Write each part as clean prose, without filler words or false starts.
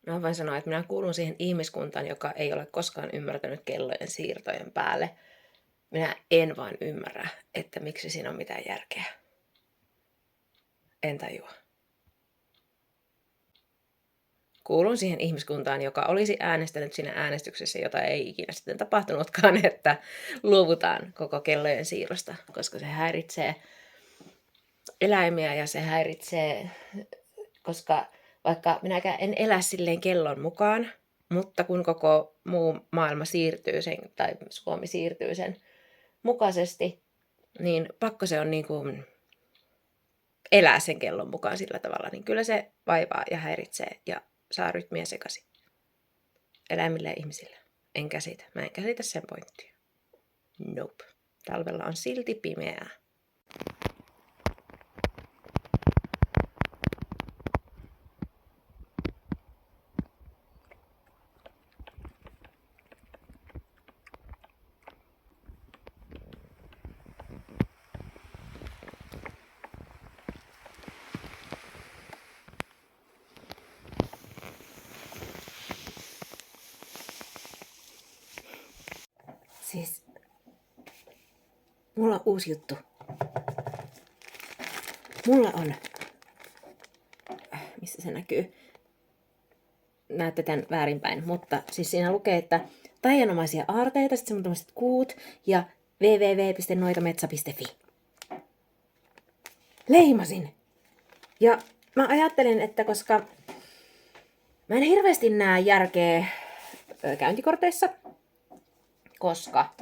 Mä voin sanoa, että minä kuulun siihen ihmiskuntaan, joka ei ole koskaan ymmärtänyt kellojen siirtojen päälle. Minä en vaan ymmärrä, että miksi siinä on mitään järkeä. En tajua. Kuulun siihen ihmiskuntaan, joka olisi äänestänyt siinä äänestyksessä, jota ei ikinä sitten tapahtunutkaan, että luovutaan koko kellojen siirrosta, koska se häiritsee eläimiä ja se häiritsee, koska vaikka minäkään en elä silleen kellon mukaan, mutta kun koko muu maailma siirtyy sen, tai Suomi siirtyy sen mukaisesti, niin pakko se on niin kuin elää sen kellon mukaan sillä tavalla, niin kyllä se vaivaa ja häiritsee ja saa rytmiä sekaisin. Eläimille ja ihmisille. En käsitä. Mä en käsitä sen pointtia. Nope. Talvella on silti pimeää. Siis, mulla on uusi juttu. Mulla on, missä se näkyy? Näette tämän väärinpäin, mutta siis siinä lukee, että taianomaisia aarteita, sitten semmoiset kuut ja www.noitametsa.fi. Leimasin! Ja mä ajattelin, että koska mä en hirveästi näe järkeä käyntikorteissa, koska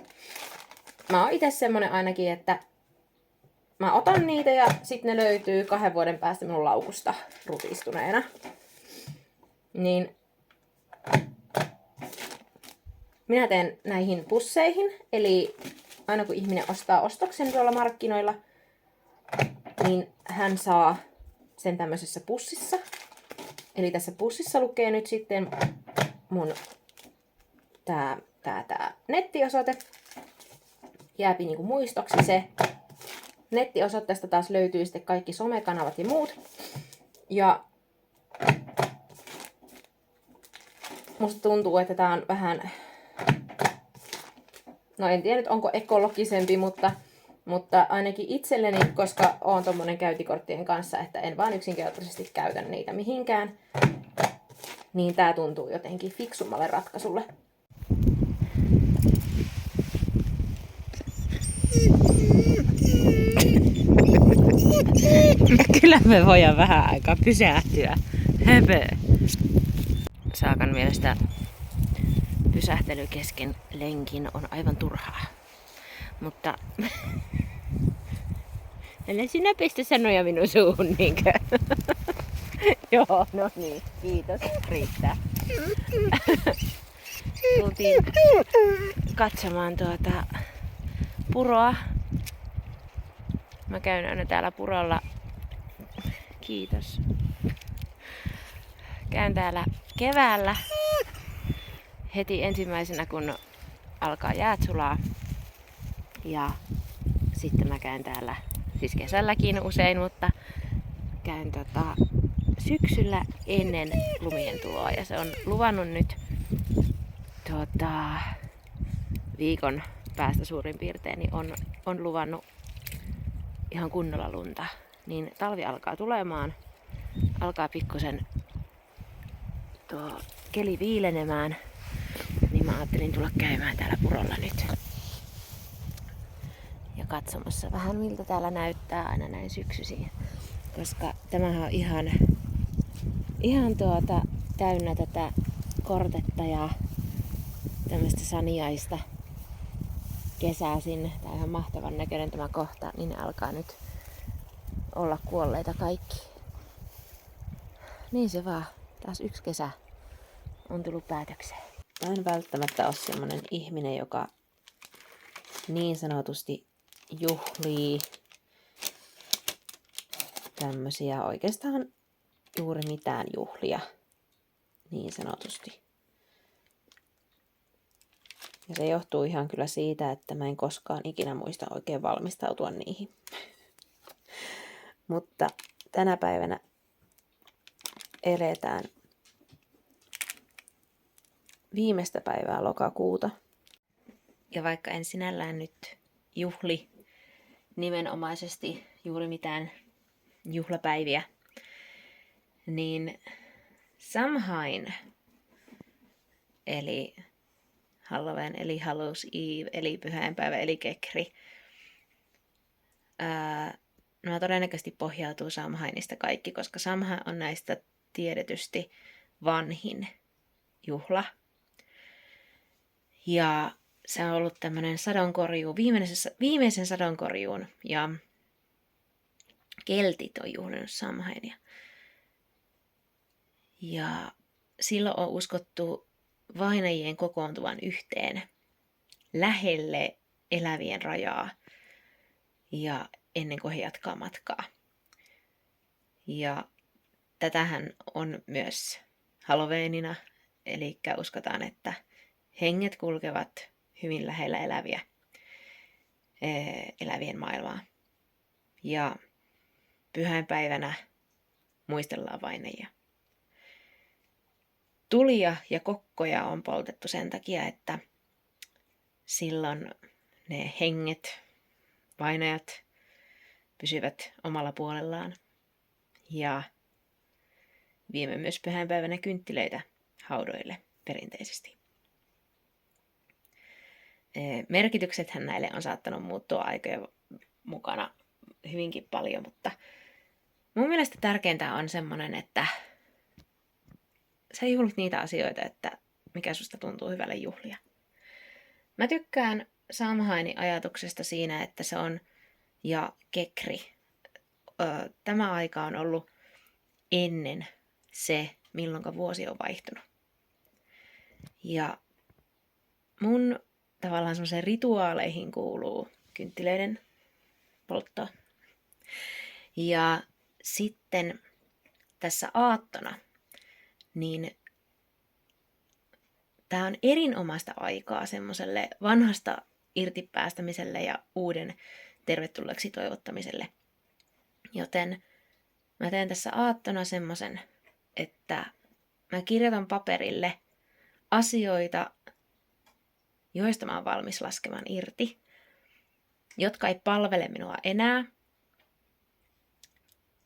mä oon itse semmonen ainakin, että mä otan niitä ja sitten ne löytyy 2 vuoden päästä minun laukusta rutistuneena. Niin minä teen näihin pusseihin, eli aina kun ihminen ostaa ostoksen tuolla markkinoilla, niin hän saa sen tämmöisessä pussissa. Eli tässä pussissa lukee nyt sitten mun tää nettiosoite. Jääpi niinku muistoksi se. Nettiosoitteesta taas löytyy sitten kaikki somekanavat ja muut. Ja musta tuntuu, että tää on vähän, no en tiedä nyt onko ekologisempi, mutta ainakin itselleni, koska oon tommonen käyntikorttien kanssa, että en vaan yksinkertaisesti käytä niitä mihinkään, niin tää tuntuu jotenkin fiksummalle ratkaisulle. Kyllä me voidaan vähän aikaa pysähtyä. Höpö. Saakan mielestä pysähtely kesken lenkin on aivan turhaa. Mutta älä sinä pistä sanoja minun suuhun niinkö? Joo, no niin, kiitos, riittää. Tultiin katsomaan puroa. Mä käyn aina täällä purolla. Kiitos. Käyn täällä keväällä heti ensimmäisenä, kun alkaa jäät sulaa. Ja sitten mä käyn täällä, siis kesälläkin usein, mutta käyn syksyllä ennen lumien tuloa. Ja se on luvannut nyt viikon päästä suurin piirtein, niin on luvannut ihan kunnolla lunta. Niin talvi alkaa tulemaan, alkaa pikkusen tuo keli viilenemään, niin mä ajattelin tulla käymään täällä purolla nyt. Ja katsomassa vähän miltä täällä näyttää aina näin syksyisiin. Koska tämähän on ihan täynnä tätä kortetta ja tämmöistä saniaista kesäisin. Tää on ihan mahtavan näköinen tämä kohta, niin ne alkaa nyt olla kuolleita kaikki. Niin se vaan. Taas yksi kesä on tullut päätökseen. Mä en välttämättä ole semmonen ihminen, joka niin sanotusti juhlii tämmösiä oikeastaan juuri mitään juhlia. Niin sanotusti. Ja se johtuu ihan kyllä siitä, että mä en koskaan ikinä muista oikein valmistautua niihin. Mutta tänä päivänä eletään viimeistä päivää lokakuuta. Ja vaikka en sinällään nyt juhli nimenomaisesti juuri mitään juhlapäiviä, niin Samhain, eli Halloween, eli Hallows Eve, eli pyhäinpäivä, eli kekri, nämä todennäköisesti pohjautuu Samhainista kaikki, koska Samhain on näistä tiedetysti vanhin juhla. Ja se on ollut tämmöinen sadonkorjuu, viimeisen sadonkorjuun, ja keltit on juhlinut Samhainia. Ja silloin on uskottu vainajien kokoontuvan yhteen lähelle elävien rajaa ja ennen kuin he jatkaa matkaa. Ja tätähän on myös Halloweenina, eli uskotaan, että henget kulkevat hyvin lähellä elävien maailmaa. Ja pyhäinpäivänä muistellaan vainajia. Tulia ja kokkoja on poltettu sen takia, että silloin ne henget, vainajat, pysyvät omalla puolellaan. Ja viemme myös pyhäinpäivänä kynttilöitä haudoille perinteisesti. Merkityksethän näille on saattanut muuttua aikojen mukana hyvinkin paljon, mutta mun mielestä tärkeintä on semmoinen, että sä juhlit niitä asioita, että mikä susta tuntuu hyvälle juhlia. Mä tykkään Samhainin ajatuksesta siinä, että se on ja kekri. Tämä aika on ollut ennen se, milloin vuosi on vaihtunut. Ja mun tavallaan semmoiseen rituaaleihin kuuluu kynttilöiden poltto. Ja sitten tässä aattona, niin tämä on erinomaista aikaa semmoiselle vanhasta irtipäästämiselle ja uuden tervetulleeksi toivottamiselle. Joten mä teen tässä aattona semmoisen, että mä kirjoitan paperille asioita, joista mä oon valmis laskemaan irti, jotka ei palvele minua enää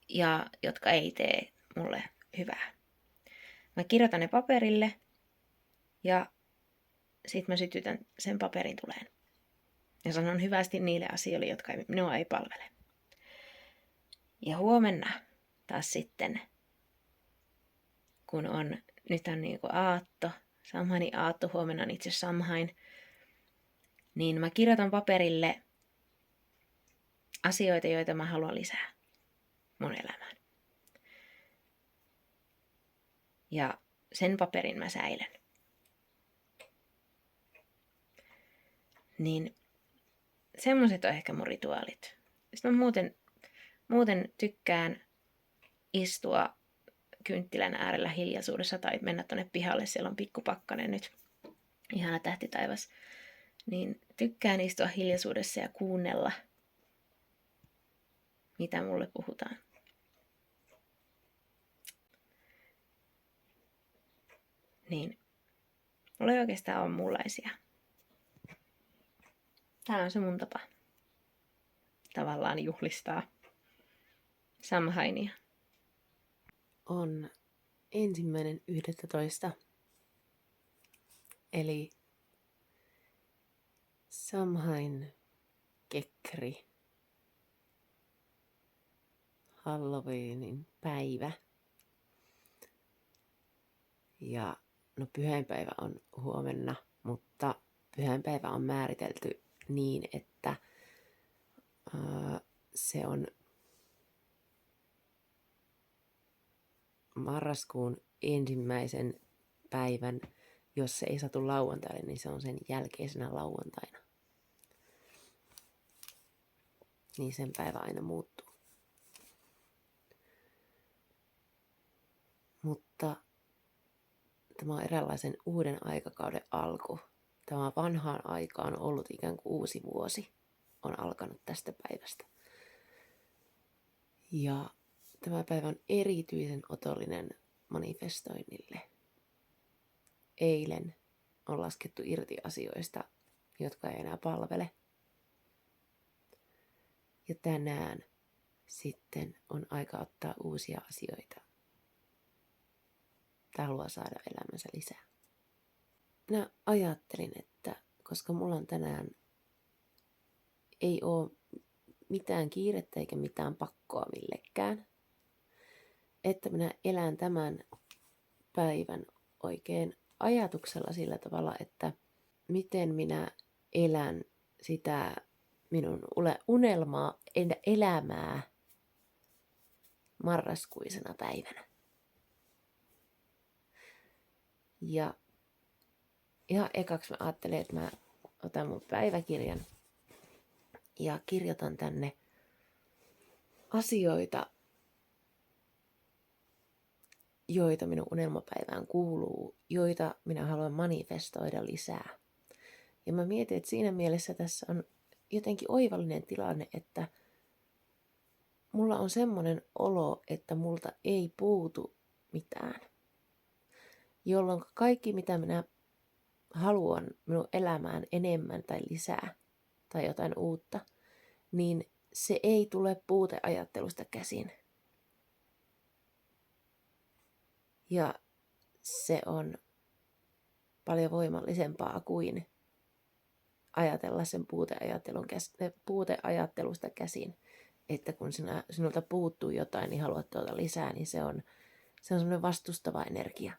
ja jotka ei tee mulle hyvää. Mä kirjoitan ne paperille ja sit mä sytytän sen paperin tuleen. Ja sanon hyvästi niille asioille, jotka minua ei palvele. Ja huomenna taas sitten, kun nyt on niinku aatto, Samhainin aatto, huomenna on itse Samhain, niin mä kirjoitan paperille asioita, joita mä haluan lisää mun elämään. Ja sen paperin mä säilön. Niin semmoiset on ehkä mun rituaalit. Sitten mä muuten tykkään istua kynttilän äärellä hiljaisuudessa tai mennä tonne pihalle. Siellä on pikkupakkanen nyt. Ihana tähtitaivas. Niin tykkään istua hiljaisuudessa ja kuunnella, mitä mulle puhutaan. Niin mulla ei oikeastaan ole muunlaisia. Tämä on se mun tapa tavallaan juhlistaa Samhainia. On 1.11. Eli Samhain kekri, Halloweenin päivä. Ja no pyhäinpäivä on huomenna, mutta pyhäinpäivä on määritelty niin, että se on marraskuun ensimmäisen päivän, jos se ei satu lauantaille, niin se on sen jälkeisenä lauantaina. Niin sen päivä aina muuttuu. Mutta tämä on eräänlaisen uuden aikakauden alku. Tämä vanhaan aikaan ollut ikään kuin uusi vuosi on alkanut tästä päivästä. Ja tämä päivä on erityisen otollinen manifestoinnille. Eilen on laskettu irti asioista, jotka ei enää palvele. Ja tänään sitten on aika ottaa uusia asioita. Tai haluaa saada elämänsä lisää. Minä ajattelin, että koska mulla on tänään ei ole mitään kiirettä eikä mitään pakkoa millekään, että minä elän tämän päivän oikein ajatuksella sillä tavalla, että miten minä elän sitä minun unelmaa, elämää marraskuisena päivänä. Ja ihan ekaksi mä ajattelin, että mä otan mun päiväkirjan ja kirjoitan tänne asioita, joita minun unelmapäivään kuuluu, joita minä haluan manifestoida lisää. Ja mä mietin, että siinä mielessä tässä on jotenkin oivallinen tilanne, että mulla on semmoinen olo, että multa ei puutu mitään. Jolloin kaikki, mitä minä haluan minun elämään enemmän tai lisää tai jotain uutta, niin se ei tule puuteajattelusta käsin. Ja se on paljon voimallisempaa kuin ajatella sen puuteajattelusta käsin, että kun sinulta puuttuu jotain, niin haluat tuota lisää, niin se on semmoinen vastustava energia.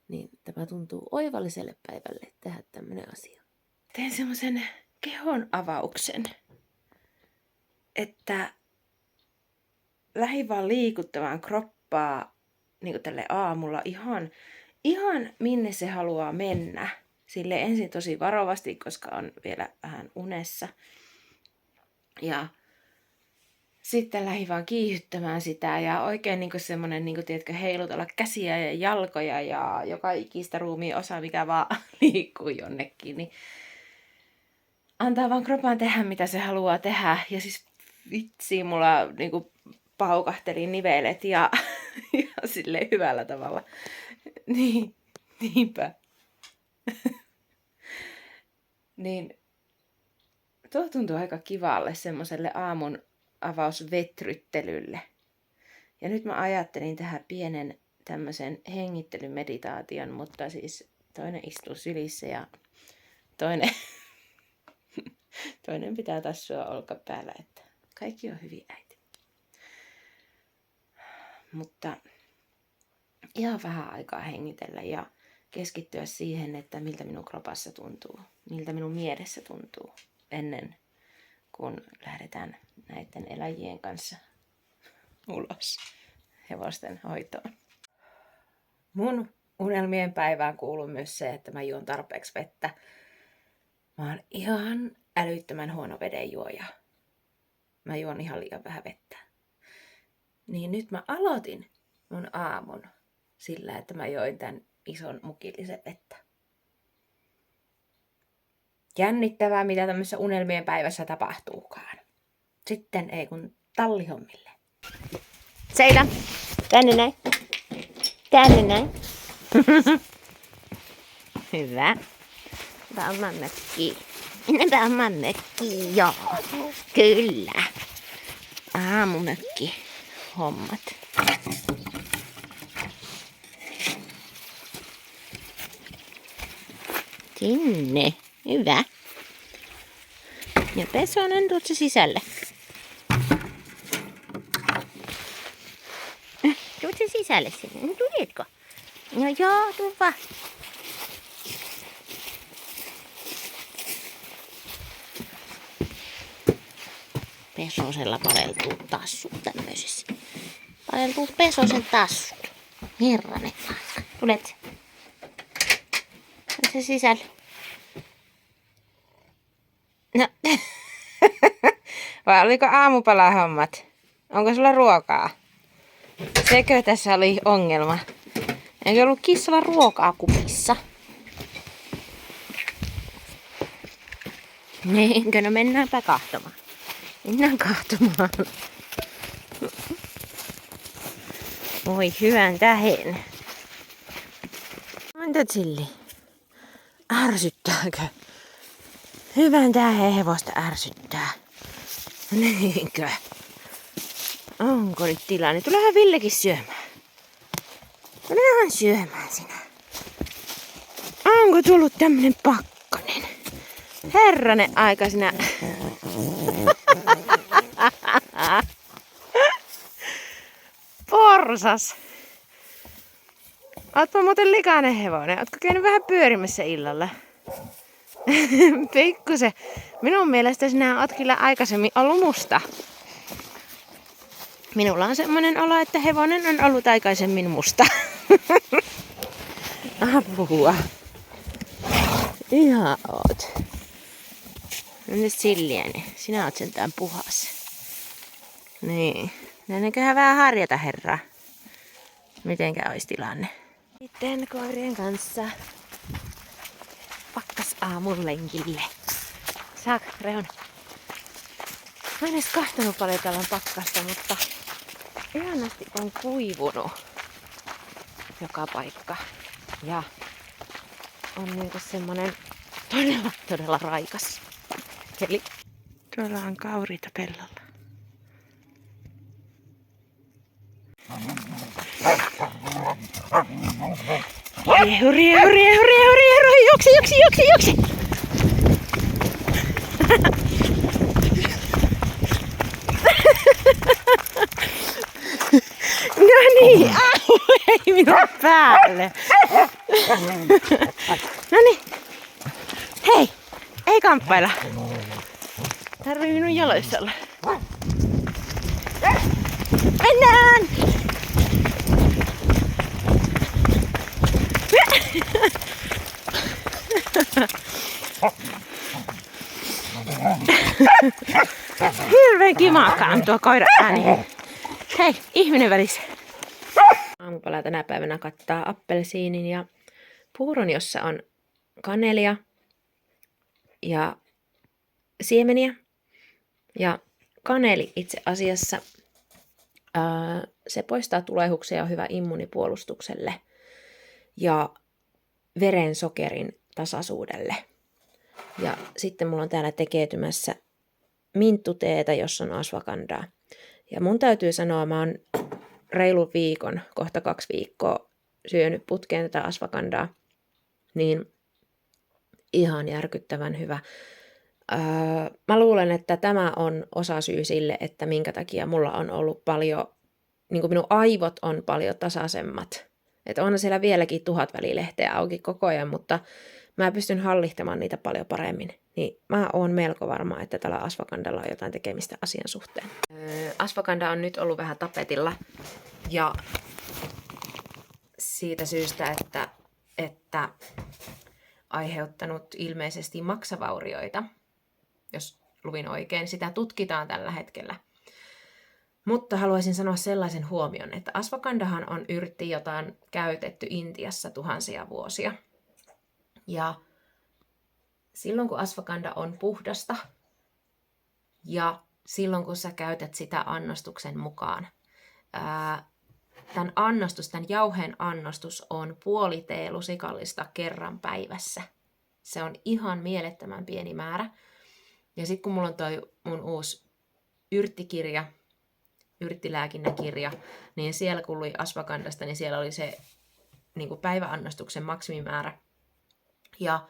Niin tämä tuntuu oivalliselle päivälle tehdä tämmöinen asia. Teen semmoisen kehon avauksen, että lähdin vaan liikuttamaan kroppaa niin kuin tälle aamulla ihan minne se haluaa mennä. Sille ensin tosi varovasti, koska on vielä vähän unessa. Ja sitten lähdin vaan kiihyttämään sitä ja oikein niin kuin semmoinen, niin kuin, tiedätkö, heilutella käsiä ja jalkoja ja joka ikistä ruumiin osa, mikä vaan liikkuu jonnekin. Niin antaa vaan kropan tehdä, mitä se haluaa tehdä. Ja siis vitsi, mulla niin kuin paukahteli nivelet ja silleen hyvällä tavalla. Niinpä. Niin tuo tuntuu aika kivalle semmoiselle aamun avausvetryttelylle. Ja nyt mä ajattelin tehdä pienen tämmöisen hengittelymeditaation, mutta siis toinen istuu sylissä ja toinen pitää tassua olkapäällä, että kaikki on hyvin, äiti. Mutta ihan vähän aikaa hengitellä ja keskittyä siihen, että miltä minun kropassa tuntuu, miltä minun mielessä tuntuu ennen kuin lähdetään näiden eläjien kanssa ulos hevosten hoitoon. Mun unelmien päivään kuuluu myös se, että mä juon tarpeeksi vettä. Mä oon ihan älyttömän huono vedenjuoja. Mä juon ihan liian vähän vettä. Niin nyt mä aloitin mun aamun sillä, että mä join tän ison mukillisen vettä. Jännittävää, mitä tämmöisessä unelmien päivässä tapahtuukaan. Sitten ei kun tallihommille. Seila, tänne näin. Tänne näin. Hyvä. Mennäpä omaan mökkiin. Mennäpä omaan mökkiin, joo. Kyllä. Aamumökki hommat. Sinne. Hyvä. Ja Pesonen, tuut se sisälle. Tuut se sisälle sinne. Tulietko? No joo, tuu vaan. Pesosella paleltuu tassut tämmöisessä. Paleltuu Pesosen tassut. Herranen vaikka. Tulet. Tulet se sisälle. No. Vai oliko aamupalahommat? Onko sulla ruokaa? Sekö tässä oli ongelma? Eikö ollut kissalla ruokaa kupissa? Niinkö? No mennäänpä kahtomaan. Mennään kahtomaan. Voi hyvän tähen. Entä Silli? Ärsyttääkö? Hyvän tää hevosta ärsyttää. Niinkö? Onko nyt tilanne? Tulehan Villekin syömään. Tulehan syömään sinä. Onko tullut tämmönen pakkanen? Herranen aika sinä. Porsas. Ootpa muuten likainen hevonen. Ootko käynyt vähän pyörimässä illalla? Pikkusen. Minun mielestä sinä oot kyllä aikaisemmin ollut musta. Minulla on semmoinen olo, että hevonen on ollut aikaisemmin musta. Apua. Ihan oot. No nyt Silliäni. Sinä oot sentään puhas. Niin. Näinköhän vähän harjata herraa. Mitenkä olisi tilanne? Sitten koirien kanssa pakkasaamun lenkille. Saak, Rehon? Mä en edes kahtanut paljon tällä pakkasta, mutta ihanasti on kuivunut joka paikka. Ja on niinku semmonen todella raikas keli. Tuolla on kauriita pellolla. Riehu, juoksi! No niin, au, ei minun päälle. No niin, hei, ei kamppailla. Tarvii minun jaloissa olla. Mennään! Hirveen kimaakkaa on tuo koira ääni. Hei, ihminen välissä. Aamupala tänä päivänä kattaa appelsiinin ja puuron, jossa on kanelia ja siemeniä. Ja kaneli itse asiassa se poistaa tulehduksia ja on hyvä immunipuolustukselle ja verensokerin tasaisuudelle. Ja sitten mulla on täällä tekeytymässä minttuteetä, jossa on ashwagandaa. Ja mun täytyy sanoa, mä oon reilun viikon, kohta 2 viikkoa syönyt putkeen tätä ashwagandaa, niin ihan järkyttävän hyvä. Mä luulen, että tämä on osasyy sille, että minkä takia mulla on ollut paljon, niin kuin minun aivot on paljon tasaisemmat. Että onhan siellä vieläkin 1000 välilehteä auki koko ajan, mutta mä pystyn hallihtamaan niitä paljon paremmin. Niin mä oon melko varma, että tällä ashwagandalla on jotain tekemistä asian suhteen. Ashwaganda on nyt ollut vähän tapetilla ja siitä syystä, että aiheuttanut ilmeisesti maksavaurioita, jos luvin oikein. Sitä tutkitaan tällä hetkellä. Mutta haluaisin sanoa sellaisen huomion, että ashwagandahan on yrtti, jota on käytetty Intiassa tuhansia vuosia. Ja silloin kun ashwaganda on puhdasta ja silloin kun sä käytät sitä annostuksen mukaan, tämän jauheen annostus on puoli teelusikallista kerran päivässä. Se on ihan mielettömän pieni määrä. Ja sitten kun mulla on toi mun uusi yrttikirja, yrttilääkinnäkirja, niin siellä kun luin ashwagandasta, niin siellä oli se niin kuin päiväannostuksen maksimimäärä. Ja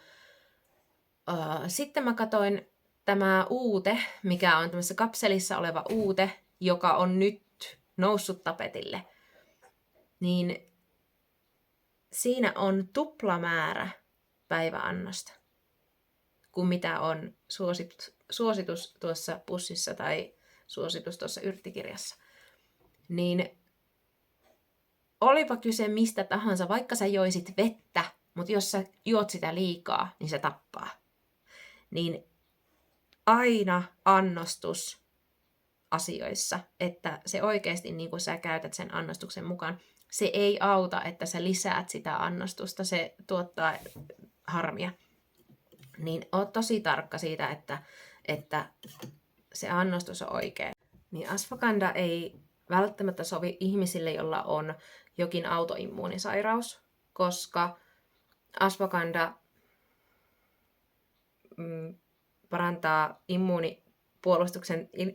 sitten mä katsoin tämä uute, mikä on tämmöisessä kapselissa oleva uute, joka on nyt noussut tapetille. Niin siinä on tuplamäärä päiväannosta kuin mitä on suositus tuossa pussissa tai suositus tuossa yrttikirjassa. Niin olipa kyse mistä tahansa, vaikka sä joisit vettä, mutta jos sä juot sitä liikaa, niin se tappaa. Niin aina annostus asioissa, että se oikeasti niin kuin sä käytät sen annostuksen mukaan, se ei auta, että sä lisäät sitä annostusta, se tuottaa harmia. Niin oot tosi tarkka siitä, että se annostus on oikein. Niin ashwaganda ei välttämättä sovi ihmisille, jolla on jokin autoimmuunisairaus, koska ashwagandha parantaa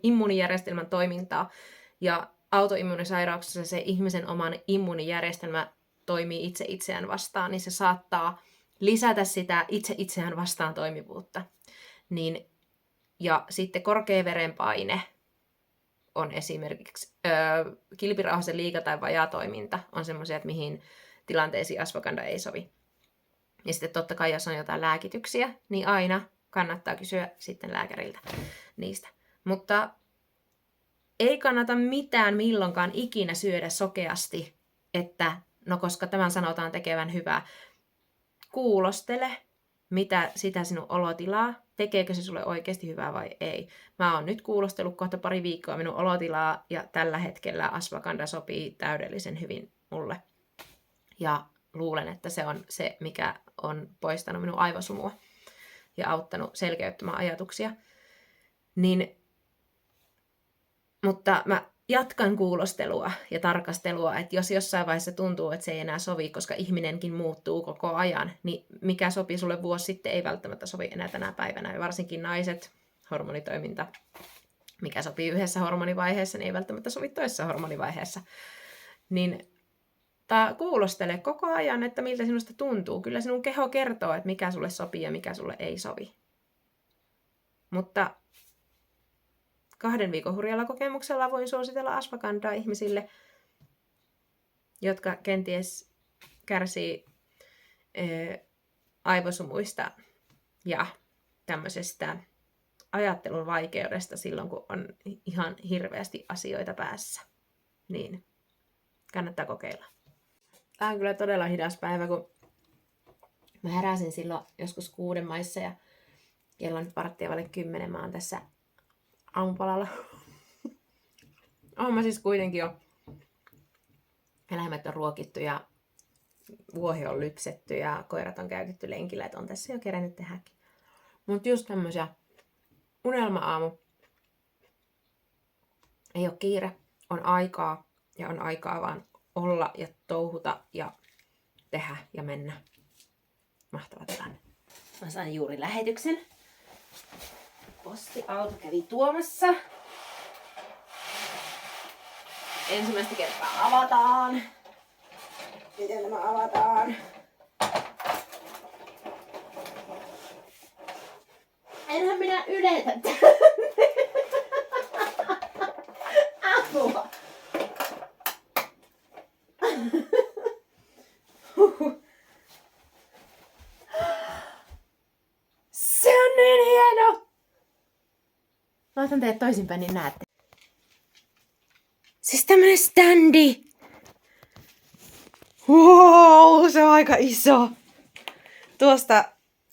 immuunijärjestelmän toimintaa ja autoimmuunisairauksissa se ihmisen oman immuunijärjestelmä toimii itse itseään vastaan, niin se saattaa lisätä sitä itse itseään vastaan toimivuutta. Niin, ja sitten korkea verenpaine on esimerkiksi kilpirauhasen liika- tai vajaatoiminta on semmoisia, että mihin tilanteisiin ashwagandha ei sovi. Ja sitten totta kai, jos on jotain lääkityksiä, niin aina kannattaa kysyä sitten lääkäriltä niistä. Mutta ei kannata mitään milloinkaan ikinä syödä sokeasti, että no koska tämän sanotaan tekevän hyvää. Kuulostele, mitä sitä sinun olotilaa, tekeekö se sulle oikeasti hyvää vai ei. Mä oon nyt kuulostellut kohta pari viikkoa minun olotilaa ja tällä hetkellä ashwagandha sopii täydellisen hyvin mulle. Ja luulen, että se on se, mikä on poistanut minun aivosumua ja auttanut selkeyttämään ajatuksia. Mutta mä jatkan kuulostelua ja tarkastelua, että jos jossain vaiheessa tuntuu, että se ei enää sovi, koska ihminenkin muuttuu koko ajan, niin mikä sopi sulle vuosi sitten ei välttämättä sovi enää tänä päivänä. Ja varsinkin naiset, hormonitoiminta, mikä sopii yhdessä hormonivaiheessa, niin ei välttämättä sovi toisessa hormonivaiheessa. Niin kuulostele koko ajan, että miltä sinusta tuntuu. Kyllä sinun keho kertoo, että mikä sulle sopii ja mikä sulle ei sovi. Mutta 2 viikon hurjalla kokemuksella voin suositella ashwagandhaa ihmisille, jotka kenties kärsii aivosumuista ja tämmöisestä ajattelun vaikeudesta silloin, kun on ihan hirveästi asioita päässä. Niin kannattaa kokeilla. Tämä on kyllä todella hidas päivä, kun mä heräsin silloin joskus 6 maissa ja kello on nyt 9:15. Mä oon tässä aamupalalla. Oon mä siis kuitenkin jo. Eläimet on ruokittu ja vuohi on lypsetty ja koirat on käytetty lenkillä, että on tässä jo kerennyt tehdäkin. Mut just tämmösiä unelma-aamu. Ei oo kiire, on aikaa ja on aikaa vaan olla ja touhuta ja tehdä ja mennä. Mahtava tilanne. Mä sain juuri lähetyksen. Postiauto kävi tuomassa. Ensimmäistä kertaa avataan. Miten tämä avataan? Enhän minä yletä tänne. Apua. Se on niin hieno! Laitan teidät toisinpäin, niin näette. Siis tämmönen standi! Wow, se on aika iso! Tuosta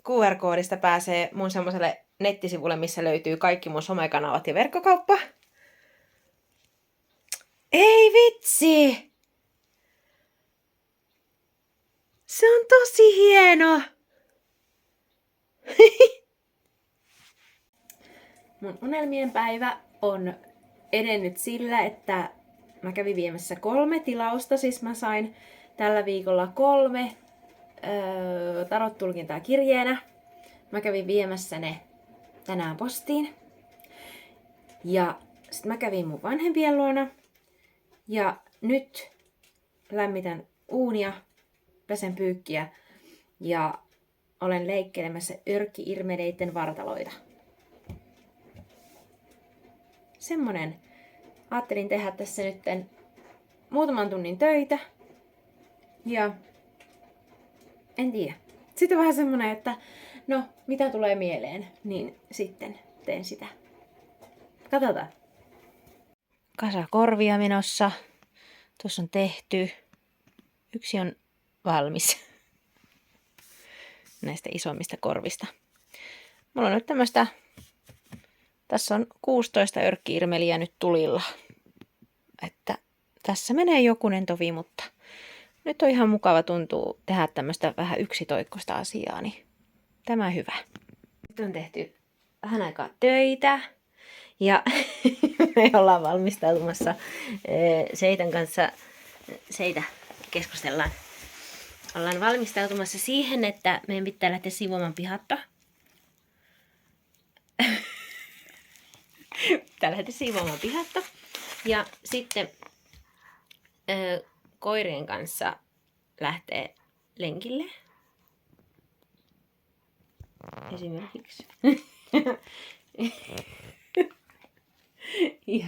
QR-koodista pääsee mun semmoiselle nettisivulle, missä löytyy kaikki mun somekanavat ja verkkokauppa. Ei vitsi! Se on tosi hieno! Mun unelmien päivä on edennyt sillä, että mä kävin viemässä 3 tilausta. Siis mä sain tällä viikolla 3 tarot-tulkintaa kirjeenä. Mä kävin viemässä ne tänään postiin. Ja sit mä kävin mun vanhempien luona. Ja nyt lämmitän uunia, pesen pyykkiä ja olen leikkelemässä örkki-irmeleiden vartaloita. Semmonen. Ajattelin tehdä tässä nyt muutaman tunnin töitä. Ja en tiedä. Sitten vähän semmonen, että no, mitä tulee mieleen, niin sitten teen sitä. Katsotaan. Kasa korvia menossa. Tuossa on tehty. Yksi on valmis. Näistä isommista korvista. Mulla on nyt tämmöstä. Tässä on 16 örkki-irmeliä nyt tulilla. Että tässä menee jokunen tovi, mutta nyt on ihan mukava tuntuu tehdä tämmöistä vähän yksitoikkoista asiaa, niin tämä on hyvä. Nyt on tehty vähän aikaa töitä ja me ollaan valmistautumassa Seitan kanssa. Seitä keskustellaan ollaan valmistautumassa siihen, että meidän pitää lähteä siivoamaan pihatta. Pitää lähteä siivoamaan pihatta. Ja sitten koirien kanssa lähtee lenkille. Esimerkiksi. ja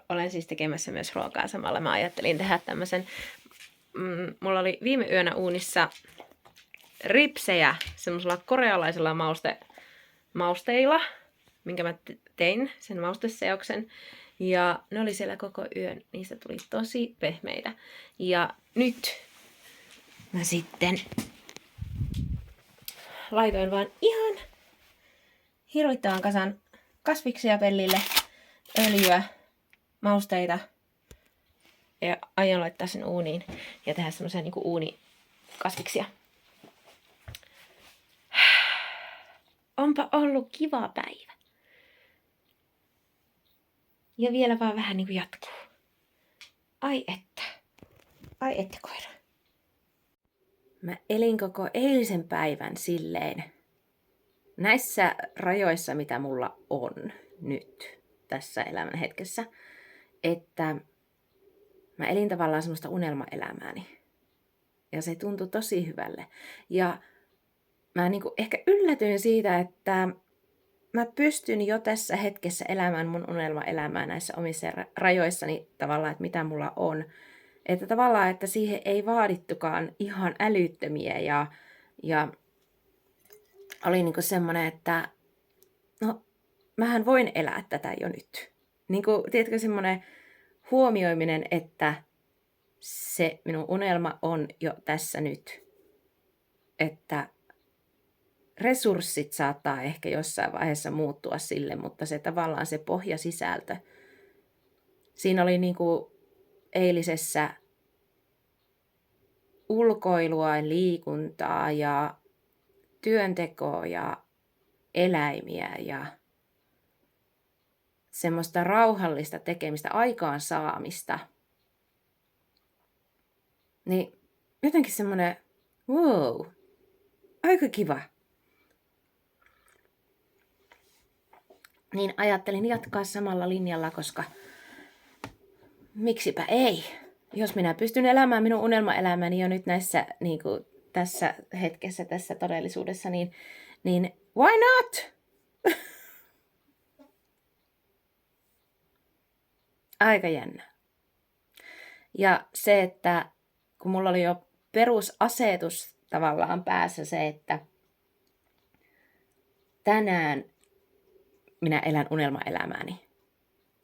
olen siis tekemässä myös ruokaa samalla. Mä ajattelin tehdä tämmöisen. Mulla oli viime yönä uunissa ripsejä semmoisella korealaisella mausteilla, minkä mä tein, sen mausteseoksen. Ja ne oli siellä koko yön. Niistä tuli tosi pehmeitä. Ja nyt mä sitten laitoin vaan ihan hirvittävän kasan kasviksia pellille, öljyä, mausteita ja aion laittaa sen uuniin ja tehdä semmoisia niinku uunikasviksia. Onpa ollut kiva päivä. Ja vielä vaan vähän niinku jatkuu. Ai että koira. Mä elin koko eilisen päivän silleen, näissä rajoissa, mitä mulla on nyt tässä elämän hetkessä, että mä elin tavallaan semmoista unelmaelämääni. Ja se tuntui tosi hyvälle. Ja mä niinku ehkä yllätyin siitä, että mä pystyn jo tässä hetkessä elämään mun unelmaelämää näissä omissa rajoissani tavallaan, että mitä mulla on. Että tavallaan, että siihen ei vaadittukaan ihan älyttömiä ja oli niinku semmoinen, että no, mähän voin elää tätä jo nyt. Niinku, tiedätkö, semmoinen huomioiminen, että se minun unelma on jo tässä nyt. Että resurssit saattaa ehkä jossain vaiheessa muuttua sille, mutta se tavallaan se pohjasisältö. Siinä oli niinku eilisessä ulkoilua, liikuntaa ja työntekoa ja eläimiä ja semmoista rauhallista tekemistä, aikaansaamista. Niin jotenkin semmoinen, wow, aika kiva. Niin ajattelin jatkaa samalla linjalla, koska miksipä ei. Jos minä pystyn elämään minun unelmaelämäni jo nyt näissä, niin kuin tässä hetkessä, tässä todellisuudessa, niin why not? Aika jännä. Ja se, että kun mulla oli jo perusasetus tavallaan päässä se, että tänään minä elän unelmaelämääni,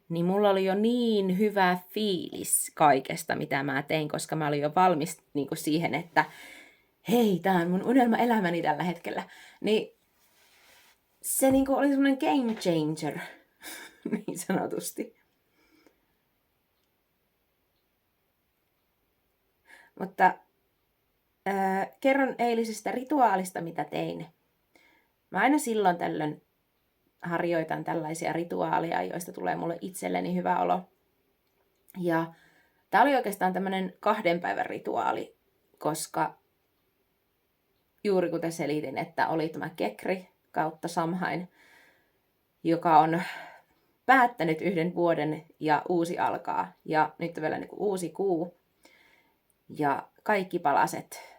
niin mulla oli jo niin hyvä fiilis kaikesta, mitä mä tein, koska mä olin jo valmis niin kuin siihen, että hei, tää on mun unelmaelämäni tällä hetkellä. Niin se niin kuin oli semmoinen game changer, niin sanotusti. Mutta kerron eilisestä rituaalista, mitä tein. Mä aina silloin tällöin harjoitan tällaisia rituaaleja, joista tulee mulle itselleni hyvä olo. Ja tää oli oikeastaan tämmönen 2 päivän rituaali, koska juuri kuten selitin, että oli tämä Kekri kautta Samhain, joka on päättänyt 1 vuoden ja uusi alkaa. Ja nyt on vielä niin kuin uusi kuu. Ja kaikki palaset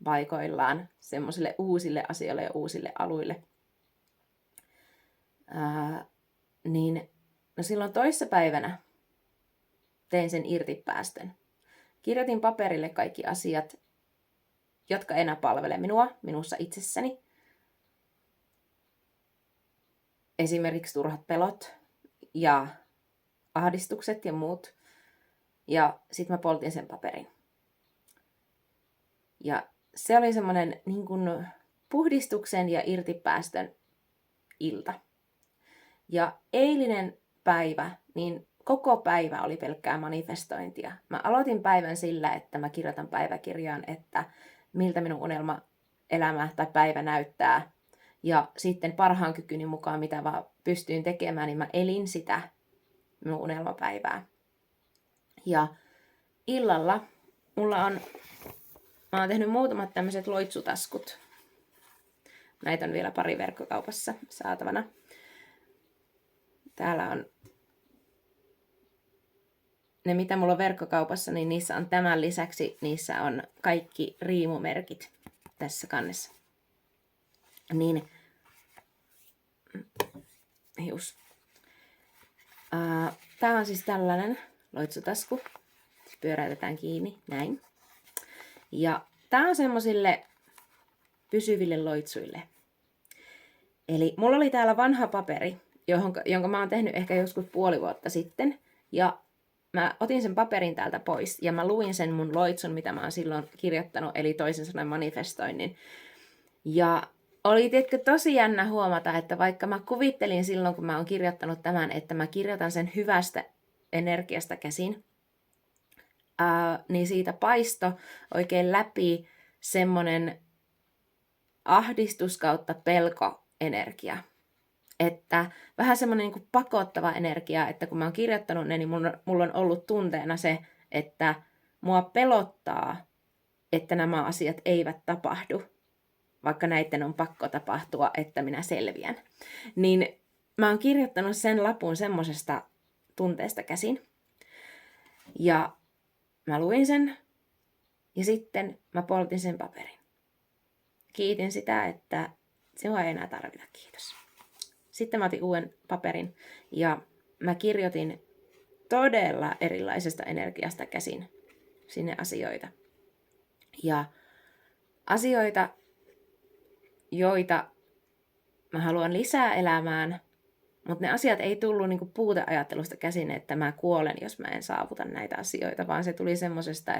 paikoillaan semmoisille uusille asioille ja uusille aluille. Niin no silloin toissapäivänä tein sen irtipäästön. Kirjoitin paperille kaikki asiat, jotka enää palvele minua, minussa itsessäni. Esimerkiksi turhat pelot ja ahdistukset ja muut. Ja sitten mä poltin sen paperin. Ja se oli semmoinen niin kuin puhdistuksen ja irtipäästön ilta. Ja eilinen päivä, niin koko päivä oli pelkkää manifestointia. Mä aloitin päivän sillä, että mä kirjoitan päiväkirjaan, että miltä minun unelmaelämä tai päivä näyttää. Ja sitten parhaan kykyni mukaan, mitä vaan pystyin tekemään, niin mä elin sitä minun unelmapäivää. Ja illalla mä oon tehnyt muutamat tämmöiset loitsutaskut. Näitä on vielä pari verkkokaupassa saatavana. Täällä on ne, mitä mulla on verkkokaupassa, niin niissä on tämän lisäksi, niissä on kaikki riimumerkit tässä kannessa. Niin, hius. Tää on siis tällainen loitsutasku. Pyöräytetään kiinni, näin. Ja tää on semmosille pysyville loitsuille. Eli mulla oli täällä vanha paperi, jonka mä oon tehnyt ehkä joskus puoli vuotta sitten. Ja mä otin sen paperin täältä pois ja mä luin sen mun loitsun, mitä mä oon silloin kirjoittanut, eli toisin sanoen manifestoinnin. Ja oli tietkö tosi jännä huomata, että vaikka mä kuvittelin silloin, kun mä oon kirjoittanut tämän, että mä kirjoitan sen hyvästä energiasta käsin, niin siitä paisto oikein läpi semmonen ahdistus kautta pelkoenergia. Että vähän semmoinen niin kuin pakottava energia, että kun mä oon kirjoittanut ne, niin mulla on ollut tunteena se, että mua pelottaa, että nämä asiat eivät tapahdu, vaikka näiden on pakko tapahtua, että minä selviän. Niin mä oon kirjoittanut sen lapun semmosesta tunteesta käsin. Ja mä luin sen ja sitten mä poltin sen paperin. Kiitin sitä, että sinua ei enää tarvita, kiitos. Sitten mä otin uuden paperin ja mä kirjoitin todella erilaisesta energiasta käsin sinne asioita. Ja asioita, joita mä haluan lisää elämään, mutta ne asiat ei tullut niinku puuteajattelusta käsin, että mä kuolen, jos mä en saavuta näitä asioita, vaan se tuli semmosesta,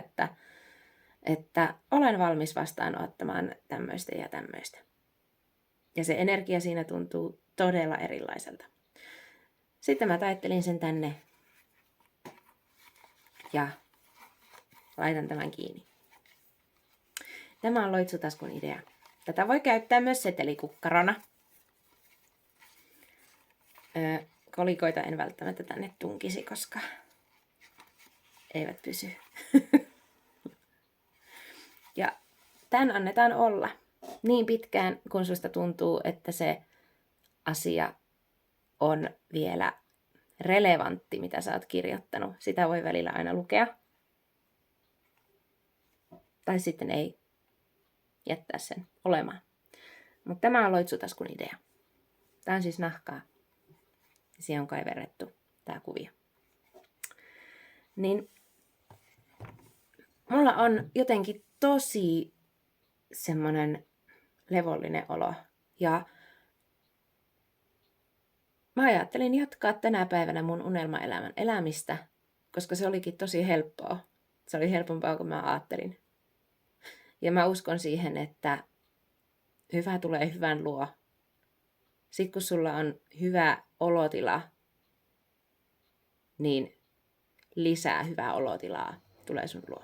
että olen valmis vastaanottamaan tämmöistä ja tämmöistä. Ja se energia siinä tuntuu todella erilaiselta. Sitten mä taittelin sen tänne ja laitan tämän kiinni. Tämä on loitsutaskun idea. Tätä voi käyttää myös setelikukkarona. Kolikoita en välttämättä tänne tunkisi, koska eivät pysy. Ja tämän annetaan olla niin pitkään, kun susta tuntuu, että se asia on vielä relevantti, mitä sä oot kirjoittanut. Sitä voi välillä aina lukea. Tai sitten ei jättää sen olemaan. Mutta tämä on loitsutaskun idea. Tämä on siis nahkaa. Siihen on kaiverrettu tämä kuvio. Niin mulla on jotenkin tosi semmoinen levollinen olo. Ja mä ajattelin jatkaa tänä päivänä mun unelmaelämän elämistä, koska se olikin tosi helppoa. Se oli helpompaa kuin mä ajattelin. Ja mä uskon siihen, että hyvä tulee hyvän luo. Sitten kun sulla on hyvä olotila, niin lisää hyvää olotilaa tulee sun luo.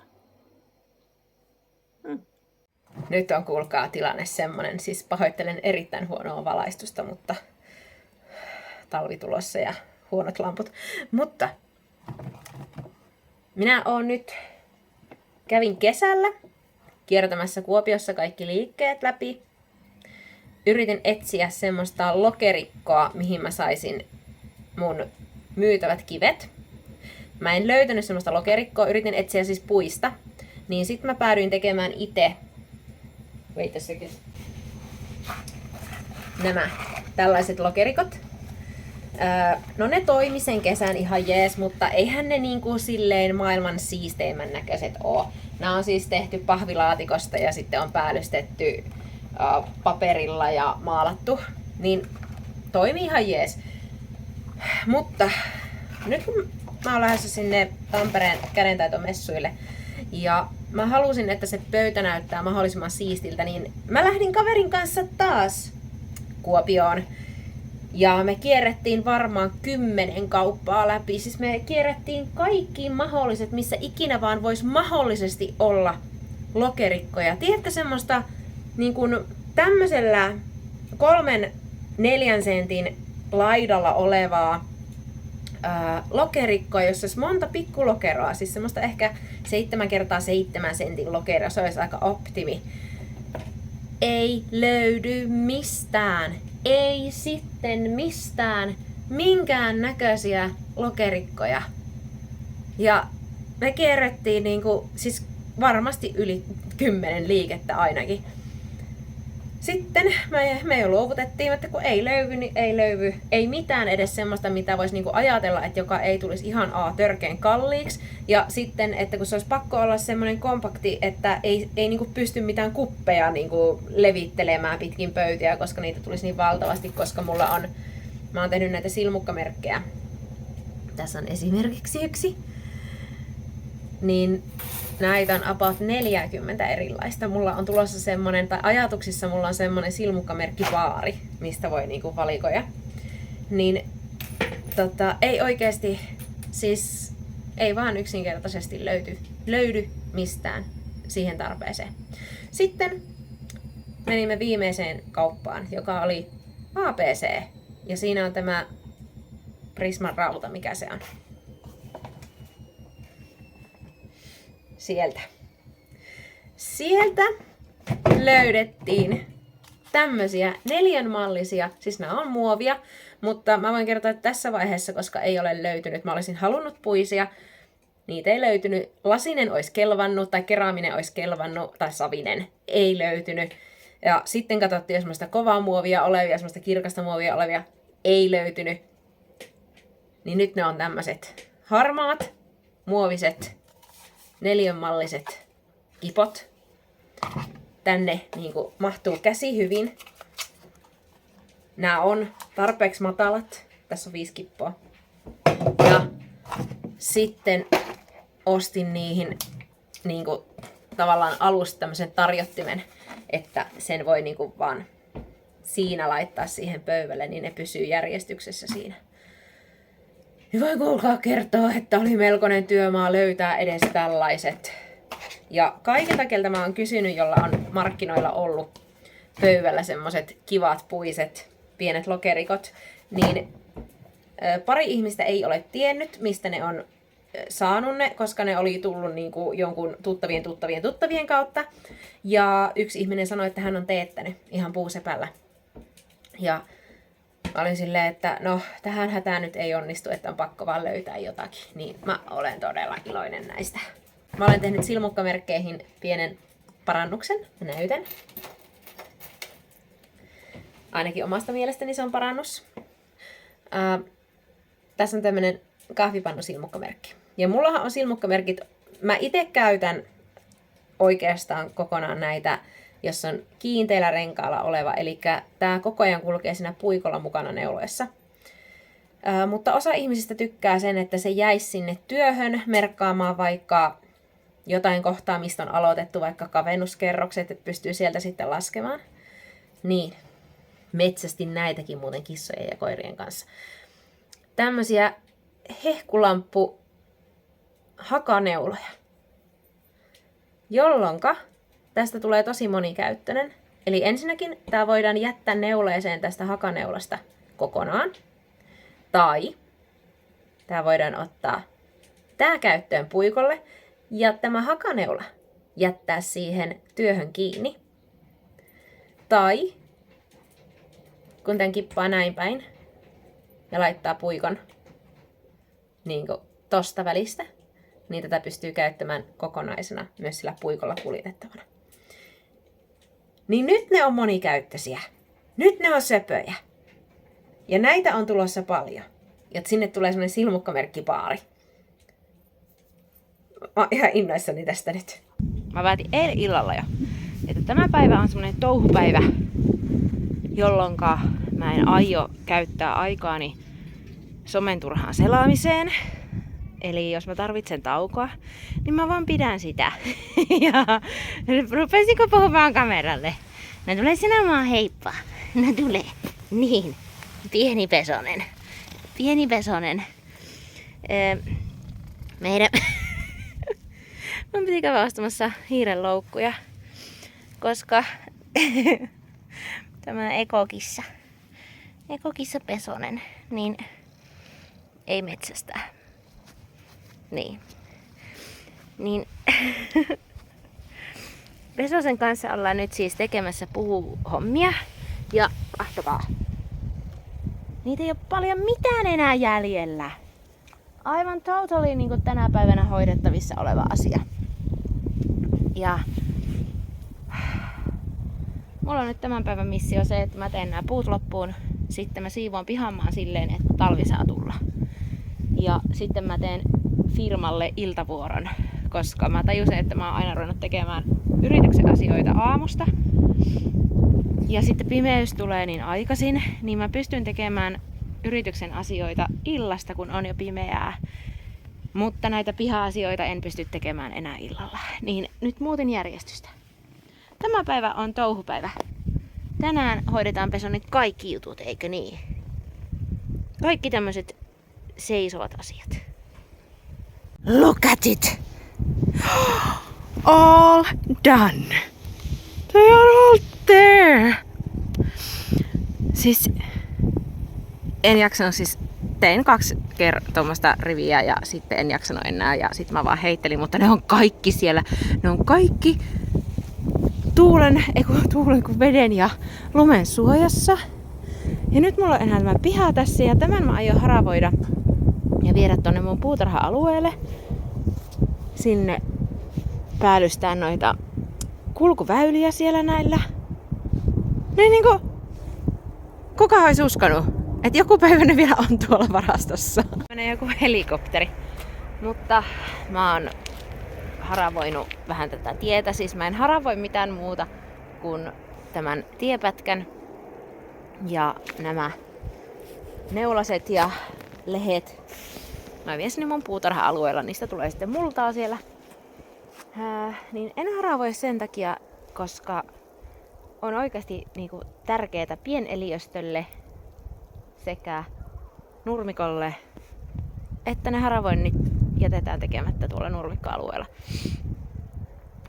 Nyt on, kuulkaa, tilanne semmonen, siis pahoittelen erittäin huonoa valaistusta, mutta talvi tulossa ja huonot lamput. Mutta minä oon nyt, kävin kesällä kiertämässä Kuopiossa kaikki liikkeet läpi. Yritin etsiä semmoista lokerikkoa, mihin mä saisin mun myytävät kivet. Mä en löytänyt semmoista lokerikkoa, yritin etsiä siis puista. Niin sit mä päädyin tekemään itse nämä tällaiset lokerikot. No ne toimi sen kesän ihan jees, mutta eihän ne niinku silleen maailman siisteimmän näköiset oo. Nämä on siis tehty pahvilaatikosta ja sitten on päällystetty paperilla ja maalattu. Niin toimii ihan jees. Mutta nyt kun mä oon lähdössä sinne Tampereen kädentaitomessuille ja mä halusin, että se pöytä näyttää mahdollisimman siistiltä, niin mä lähdin kaverin kanssa taas Kuopioon. Ja me kierrettiin varmaan 10 kauppaa läpi. Siis me kierrettiin kaikki mahdolliset, missä ikinä vaan voisi mahdollisesti olla lokerikkoja. Tiedätkö semmoista niin kuin tämmöisellä 3-4 sentin laidalla olevaa lokerikkoa, jossa olisi monta pikkulokeroa, siis semmoista ehkä 7x7 sentin lokeroa, se olisi aika optimi. Ei löydy mistään, ei sitten mistään minkään näköisiä lokerikkoja. Ja me kierrettiin niinku, siis varmasti yli 10 liikettä ainakin. Sitten me jo luovutettiin, että kun ei löydy, niin ei löydy. Ei mitään edes semmoista, mitä voisi niinku ajatella, että joka ei tulisi ihan törkeän kalliiksi. Ja sitten, että kun se olisi pakko olla semmoinen kompakti, että ei niinku pysty mitään kuppeja niinku levittelemään pitkin pöytiä, koska niitä tulisi niin valtavasti, koska mä oon tehnyt näitä silmukkamerkkejä. Tässä on esimerkiksi yksi. Niin näitä on about 40 erilaista. Mulla on tulossa semmonen, tai ajatuksissa mulla on semmonen silmukkamerkkipaari, mistä voi niinku valikoja. Niin ei oikeesti, siis ei vaan yksinkertaisesti löydy mistään siihen tarpeeseen. Sitten menimme viimeiseen kauppaan, joka oli ABC. Ja siinä on tämä Prisman rauta, mikä se on. Sieltä löydettiin tämmösiä 4-mallisia, siis nämä on muovia, mutta mä voin kertoa, että tässä vaiheessa, koska ei ole löytynyt, mä olisin halunnut puisia, niitä ei löytynyt. Lasinen olisi kelvannut, tai keraaminen olisi kelvannut, tai savinen ei löytynyt. Ja sitten katsottiin semmoista kovaa muovia olevia, semmoista kirkasta muovia olevia, ei löytynyt. Niin nyt ne on tämmöiset harmaat, muoviset, 4-malliset kipot. Tänne niin kuin mahtuu käsi hyvin. Nämä on tarpeeksi matalat. Tässä on 5 kippoa. Ja sitten ostin niihin niin kuin, tavallaan alusta tämmöisen tarjottimen, että sen voi niin kuin, vaan siinä laittaa siihen pöydälle, niin ne pysyy järjestyksessä siinä. Ja voin kuulkaa kertoa, että oli melkoinen työmaa löytää edes tällaiset. Ja kaikilta, keltä mä oon kysynyt, jolla on markkinoilla ollut pöydällä semmoset kivat puiset, pienet lokerikot, niin pari ihmistä ei ole tiennyt, mistä ne on saanut ne, koska ne oli tullut niinku jonkun tuttavien kautta. Ja yksi ihminen sanoi, että hän on teettänyt ihan puusepällä. Ja mä olin silleen, että no tähän hätään nyt ei onnistu, että on pakko vaan löytää jotakin. Niin mä olen todella iloinen näistä. Mä olen tehnyt silmukkamerkkeihin pienen parannuksen. Mä näytän. Ainakin omasta mielestäni se on parannus. Tässä on tämmönen kahvipannusilmukkamerkki. Ja mullahan on silmukkamerkit. Mä itse käytän oikeastaan kokonaan näitä, jos on kiinteillä renkaalla oleva. Eli tää koko ajan kulkee siinä puikolla mukana neuloessa. Mutta osa ihmisistä tykkää sen, että se jäisi sinne työhön merkkaamaan vaikka jotain kohtaa, mistä on aloitettu, vaikka kavennuskerrokset, että pystyy sieltä sitten laskemaan. Niin, metsästin näitäkin muuten kissojen ja koirien kanssa. Tämmöisiä hehkulamppu hakaneuloja, jolloinka tästä tulee tosi monikäyttöinen. Eli ensinnäkin tämä voidaan jättää neuleeseen tästä hakaneulasta kokonaan. Tai tämä voidaan ottaa tää käyttöön puikolle ja tämä hakaneula jättää siihen työhön kiinni. Tai kun tämän kippaa näin päin ja laittaa puikon niin kuin tosta välistä, niin tätä pystyy käyttämään kokonaisena myös sillä puikolla kuljetettavana. Niin nyt ne on monikäyttöisiä. Nyt ne on söpöjä. Ja näitä on tulossa paljon. Ja sinne tulee semmoinen silmukkamerkkipaari. Mä oon ihan innoissani tästä nyt. Mä päätin eilen illalla jo, että tämä päivä on semmoinen touhupäivä, jolloin mä en aio käyttää aikaani somen turhaan selaamiseen. Eli jos mä tarvitsen taukoa, niin mä vaan pidän sitä. Ja rupesinko puhumaan kameralle? No tulee sinä vaan heippa. No tulee. Niin. Pieni pesonen. Pieni pesonen. Meidän... Mun piti käydä ostamassa hiirenloukkuja, koska tämä ekokissa pesonen, niin ei metsästää. Niin. Niin Pesosen kanssa ollaan nyt siis tekemässä puuhommia. Ja ahtokaa. Niitä ei ole paljon mitään enää jäljellä. Aivan totally niin kuin tänä päivänä hoidettavissa oleva asia. Ja mulla on nyt tämän päivän missio se, että mä teen nämä puut loppuun. Sitten mä siivoan pihamaan silleen, että talvi saa tulla. Ja sitten mä teen firmalle iltavuoron, koska mä tajusin, että mä oon aina ruvennut tekemään yrityksen asioita aamusta. Ja sitten pimeys tulee niin aikaisin, niin mä pystyn tekemään yrityksen asioita illasta, kun on jo pimeää. Mutta näitä piha-asioita en pysty tekemään enää illalla. Niin nyt muuten järjestystä. Tämä päivä on touhupäivä. Tänään hoidetaan Pesonin kaikki jutut, eikö niin? Kaikki tämmöiset seisovat asiat. Look at it! All done! They are all there! Siis en jaksanut tein 2 tuommoista riviä ja sitten en jaksanut enää ja sitten mä vaan heittelin, mutta ne on kaikki siellä. Ne on kaikki tuulen kuin veden ja lumen suojassa. Ja nyt mulla on enää tämä piha tässä ja tämän mä aion haravoida ja viedä tonne mun puutarha-alueelle. Sinne päällystään noita kulkuväyliä siellä näillä. Niin niinku, kuka olisi uskonut, että joku päivä ne vielä on tuolla varastossa. Menee joku helikopteri. Mutta mä oon haravoinut vähän tätä tietä. Siis mä en haravoi mitään muuta kuin tämän tiepätkän. Ja nämä neulaset ja lehet. Mä vien sinne mun puutarha-alueella. Niistä tulee sitten multaa siellä. Niin en haravoi sen takia, koska on oikeasti niinku tärkeää pieneliöstölle sekä nurmikolle, että ne haravoinnit jätetään tekemättä tuolla nurmikkoalueella.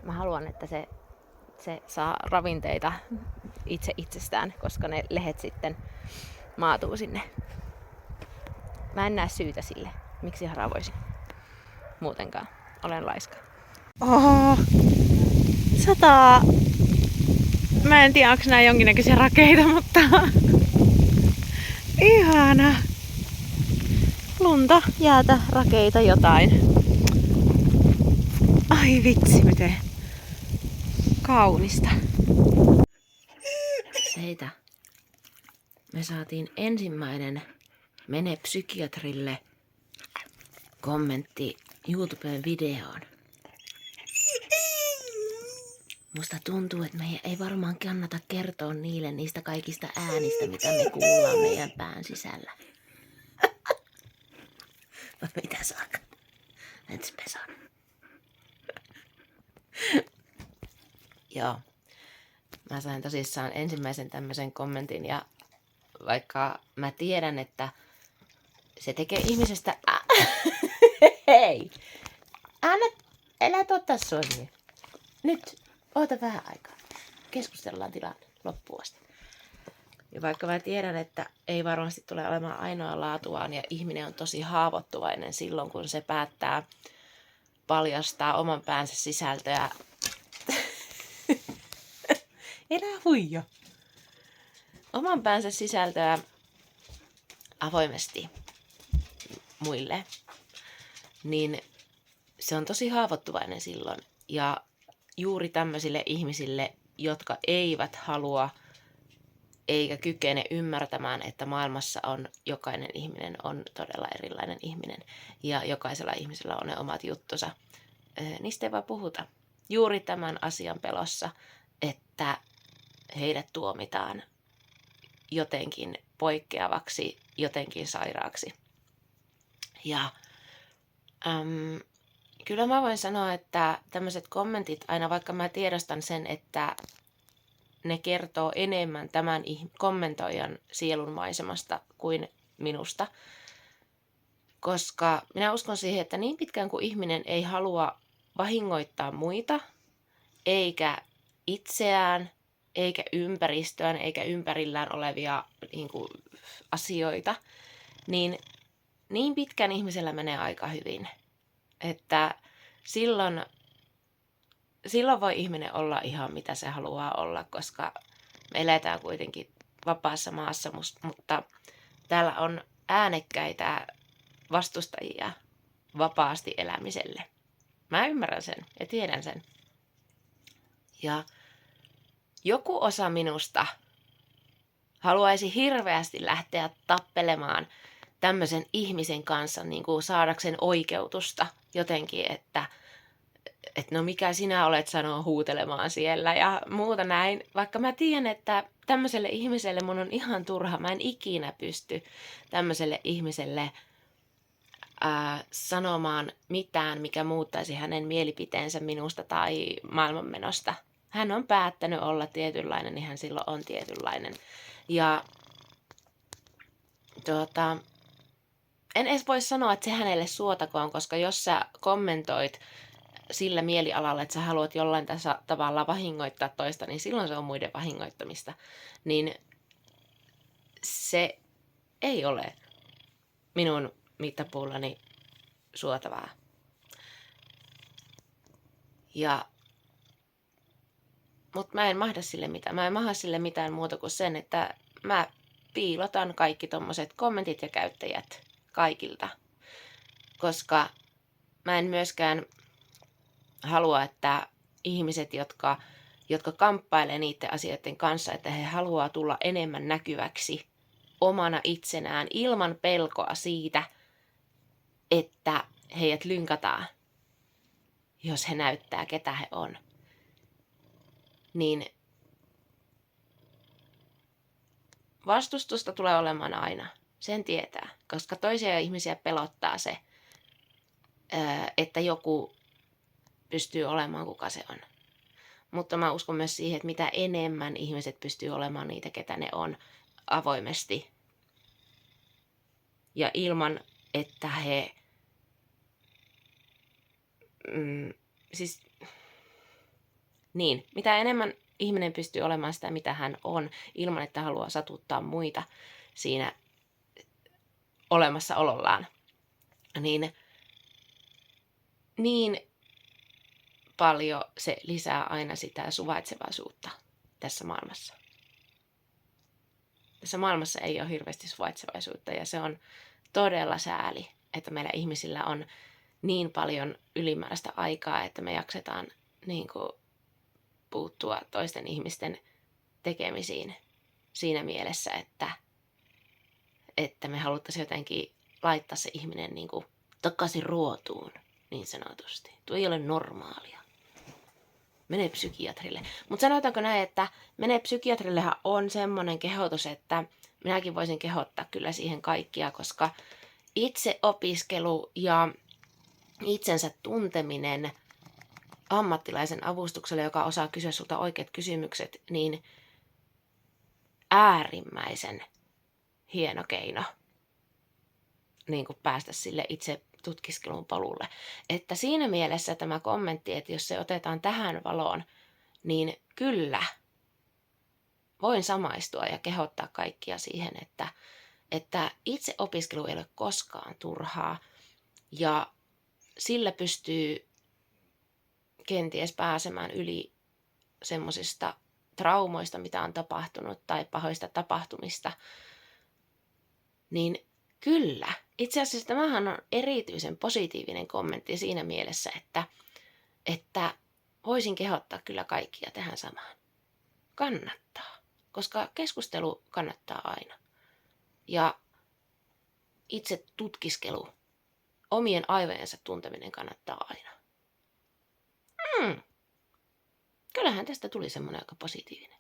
Mä haluan, että se saa ravinteita itsestään, koska ne lehet sitten maatuu sinne. Mä en näe syytä sille, miksi haravoisin. Muutenkaan. Olen laiska. Oho! Sataa! Mä en tiedä, onko nää jonkinnäköisiä rakeita, mutta ihana! Lunta, jäätä, rakeita, jotain. Ai vitsi, miten kaunista. Seitä. Me saatiin ensimmäinen Mene psykiatrille kommentti YouTubeen videoon. Musta tuntuu, että meidän ei varmaan kannata kertoa niille niistä kaikista äänistä, mitä me kuullaan meidän pään sisällä. Mitä saakka? Let's Peson. Joo. Mä sain tosissaan ensimmäisen tämmöisen kommentin ja vaikka mä tiedän, että se tekee ihmisestä... Hei! Älä ottaa sormia. Nyt, oota vähän aikaa. Keskustellaan tilanne loppuun asti. Ja vaikka mä tiedän, että ei varmasti tule olemaan ainoa laatuaan ja ihminen on tosi haavoittuvainen silloin, kun se päättää paljastaa oman päänsä sisältöä. Elä huijo. Oman päänsä sisältöä avoimesti muille, niin se on tosi haavoittuvainen silloin. Ja juuri tämmöisille ihmisille, jotka eivät halua eikä kykene ymmärtämään, että maailmassa on jokainen ihminen on todella erilainen ihminen ja jokaisella ihmisellä on ne omat juttusa. Niistä ei vaan puhuta. Juuri tämän asian pelossa, että heidät tuomitaan jotenkin poikkeavaksi, jotenkin sairaaksi. Ja kyllä mä voin sanoa, että tämmöiset kommentit, aina vaikka mä tiedostan sen, että ne kertoo enemmän tämän kommentoijan sielun maisemasta kuin minusta. Koska minä uskon siihen, että niin pitkään kuin ihminen ei halua vahingoittaa muita, eikä itseään, eikä ympäristöään, eikä ympärillään olevia niin kuin, asioita, niin niin pitkän ihmisellä menee aika hyvin, että silloin voi ihminen olla ihan mitä se haluaa olla, koska me eletään kuitenkin vapaassa maassa, mutta täällä on äänekkäitä vastustajia vapaasti elämiselle. Mä ymmärrän sen ja tiedän sen. Ja joku osa minusta haluaisi hirveästi lähteä tappelemaan tämmöisen ihmisen kanssa niin kuin saadakseen oikeutusta jotenkin, että no mikä sinä olet sanoa huutelemaan siellä ja muuta näin. Vaikka mä tiedän, että tämmöiselle ihmiselle mun on ihan turha, mä en ikinä pysty tämmöiselle ihmiselle sanomaan mitään, mikä muuttaisi hänen mielipiteensä minusta tai maailmanmenosta. Hän on päättänyt olla tietynlainen, niin hän silloin on tietynlainen. Ja en edes voi sanoa, että se hänelle suotakoon, koska jos sä kommentoit sillä mielialalla, että sä haluat jollain tavalla vahingoittaa toista, niin silloin se on muiden vahingoittamista. Niin se ei ole minun mittapuullani suotavaa. Mutta mä en mahda sille mitään. Mä en mahda sille mitään muuta kuin sen, että mä piilotan kaikki tommoset kommentit ja käyttäjät kaikilta. Koska mä en myöskään halua, että ihmiset, jotka kamppailee niiden asioiden kanssa, että he haluaa tulla enemmän näkyväksi omana itsenään ilman pelkoa siitä, että heidät lynkataan, jos he näyttää, ketä he on. Niin vastustusta tulee olemaan aina. Sen tietää, koska toisia ihmisiä pelottaa se, että joku pystyy olemaan kuka se on. Mutta mä uskon myös siihen, että mitä enemmän ihmiset pystyy olemaan niitä, ketä ne on avoimesti. Ja ilman, että he mitä enemmän ihminen pystyy olemaan sitä, mitä hän on, ilman että haluaa satuttaa muita siinä olemassaolollaan, niin paljon se lisää aina sitä suvaitsevaisuutta tässä maailmassa. Tässä maailmassa ei ole hirveästi suvaitsevaisuutta ja se on todella sääli, että meillä ihmisillä on niin paljon ylimääräistä aikaa, että me jaksetaan niin kuin puuttua toisten ihmisten tekemisiin siinä mielessä, että me haluttaisiin jotenkin laittaa se ihminen niin kuin takaisin ruotuun, niin sanotusti. Tuo ei ole normaalia. Mene psykiatrille. Mutta sanotaanko näin, että mene psykiatrillehan on semmoinen kehotus, että minäkin voisin kehottaa kyllä siihen kaikkia, koska itse opiskelu ja itsensä tunteminen ammattilaisen avustuksella, joka osaa kysyä sulta oikeat kysymykset, niin äärimmäisen hieno keino niin kuin päästä sille itse tutkiskelun polulle. Että siinä mielessä tämä kommentti, että jos se otetaan tähän valoon, niin kyllä voin samaistua ja kehottaa kaikkia siihen, että itse opiskelu ei ole koskaan turhaa ja sillä pystyy kenties pääsemään yli semmoisista traumoista, mitä on tapahtunut tai pahoista tapahtumista, niin kyllä. Itse asiassa tämähän on erityisen positiivinen kommentti siinä mielessä, että voisin kehottaa kyllä kaikkia tähän samaan. Kannattaa, koska keskustelu kannattaa aina. Ja itse tutkiskelu, omien aivojensa tunteminen kannattaa aina. Kyllähän tästä tuli semmoinen aika positiivinen.